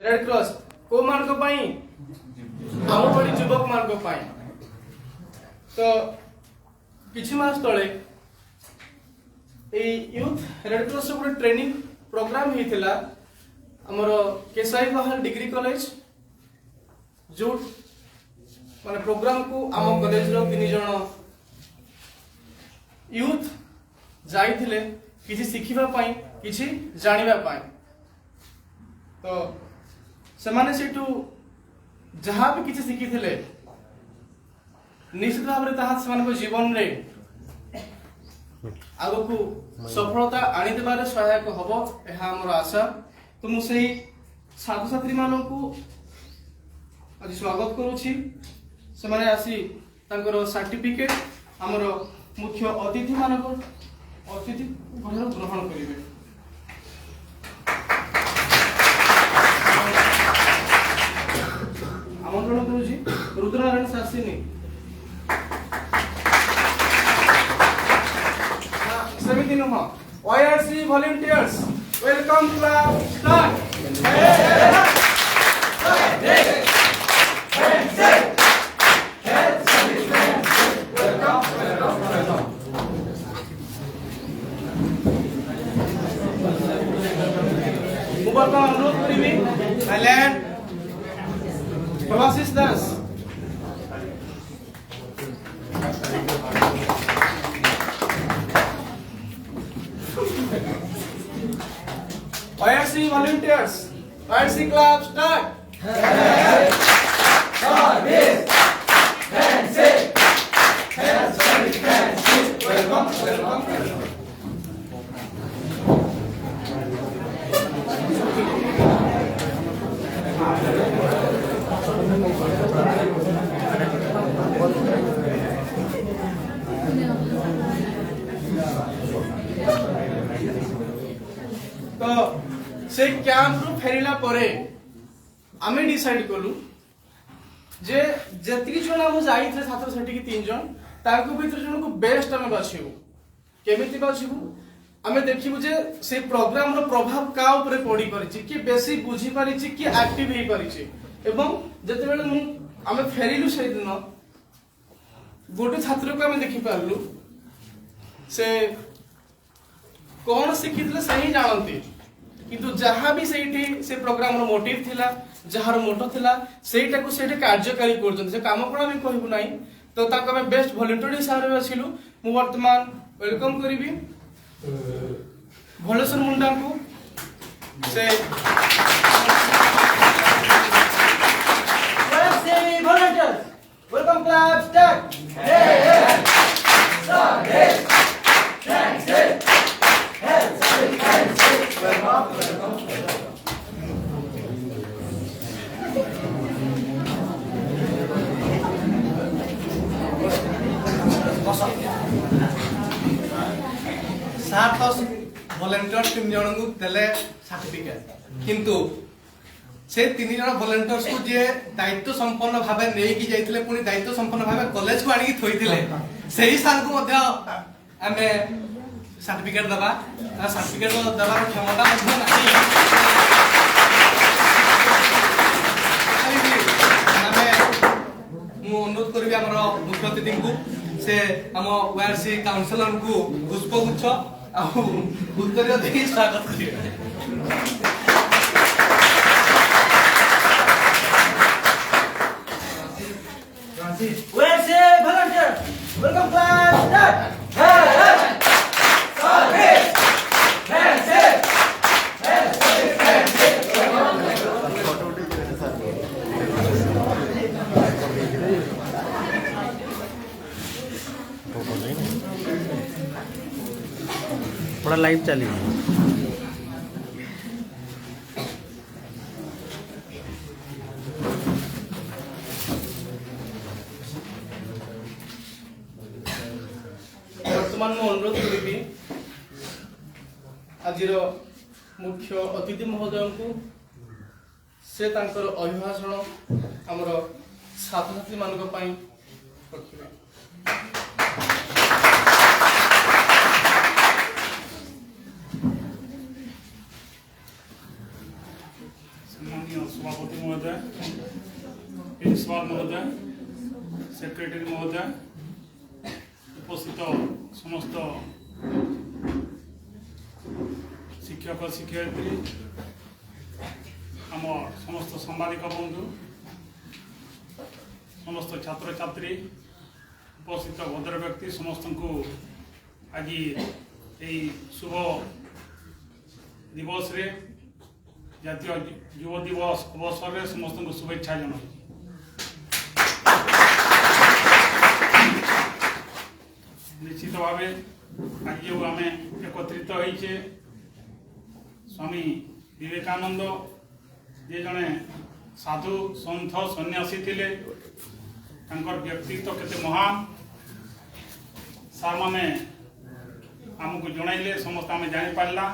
Red cross को मान को पाई आम पड़ी युवक मान को पाई तो किछि मास तळे ए यूथ रेड क्रॉस को ट्रेनिंग प्रोग्राम हिथिला हमरो केसाई बहाल डिग्री कॉलेज जो माने प्रोग्राम को आम कॉलेज रो 3 जण यूथ जाइथिले किछि सिखिबा पाई किछि जानिबा पाई तो सेमाने सेटू जहाँ भी किछि सिखिथिले निश्चित भाव रे ताहा सेमानको जीवन रे आगो को सफलता आनी देबारे सहायक हबो एहा हमर आशा तो मु सेही छात्र छात्री माननकु आज स्वागत करूछि सेमाने आसी तांकर सर्टिफिकेट हमर मुख्य अतिथि मानको अतिथि ग्रहण करिवे आमंत्रण करूछि रुद्रनारायण शास्त्री समिति नुह YRC volunteers welcome class start मुबारक अनुरोध करिबी थाईलैंड प्रवासिस दास YRC volunteers YRC club start service handshake handshake welcome तो से कैंप रु फेरिला परे आमे डिसाइड कलु जे जति जण हम जाइथे छात्र छात्री की 3 जण ताको भीतर जण को बेस्ट हम बाछिबु केमिति बाछिबु आमे देखिबु जे से प्रोग्राम रो प्रभाव का ऊपर पड़ी परिछि कि बेसी बुझी परिछि कि एक्टिव हे परिछि एवं जते बेले मु आमे फेरिलु से दिन गोटे छात्र को आमे देखि पारलु से कौन शिखितले सही जानती किंतु जहाँ भी सेठी से प्रोग्राम रो मोटिव थिला जहार मोटो थिला सेटा को सेठे कार्यकारी करजन से काम कोना भी कहबु नाही तो ताका में बेस्ट वॉलंटियर हिसाब रे आसिलु मु वर्तमान वेलकम करिवि भोलेश्वर मुंडा को से volunteers welcome club start volunteer 3 जन को देले सर्टिफिकेट किंतु से 3 जन वॉलंटियर्स को जे दायित्व संपन्न भाबे नै कि जाइथिले पुनी दायित्व संपन्न भाबे कॉलेज को आनी कि थोइथिले सेही साल को मध्य हमें सर्टिफिकेट दबा सर्टिफिकेट दबार क्षमता मध्य नाही मु अनुरोध करबी हमर मुख्य अतिथि को से हम YRC काउंसिलर को पुष्पगुच्छ आ उत्तरीय देई स्वागत करिवे YRC volunteer welcome class start थोड़ा लाइव चली वर्तमान में अनुरोध करी आज मुख्य अतिथि महोदय को से तांकर अभिभाषण हमर छात्र छात्री मानक पई रखिबे सभापति महोदय, प्रिंसिपाल महोदय, सेक्रेटरी महोदय, उपस्थित समस्त शिक्षक शिक्षयित्री, आम समस्त सांबादिक बंधु, समस्त छात्र छात्री, उपस्थित भद्र व्यक्ति समस्त को आज यही शुभ दिवस रे जातीय युव दिवस अवसर में समस्त को शुभेच्छा जन निश्चित भाव आज जो आम एकत्रित होइछे स्वामी विवेकानंद जे जड़े साधु सन्थ सन्यासी थिले तांकर व्यक्तित्व केते महान सार माने आमको जणाइले समस्त आम जानी पारला।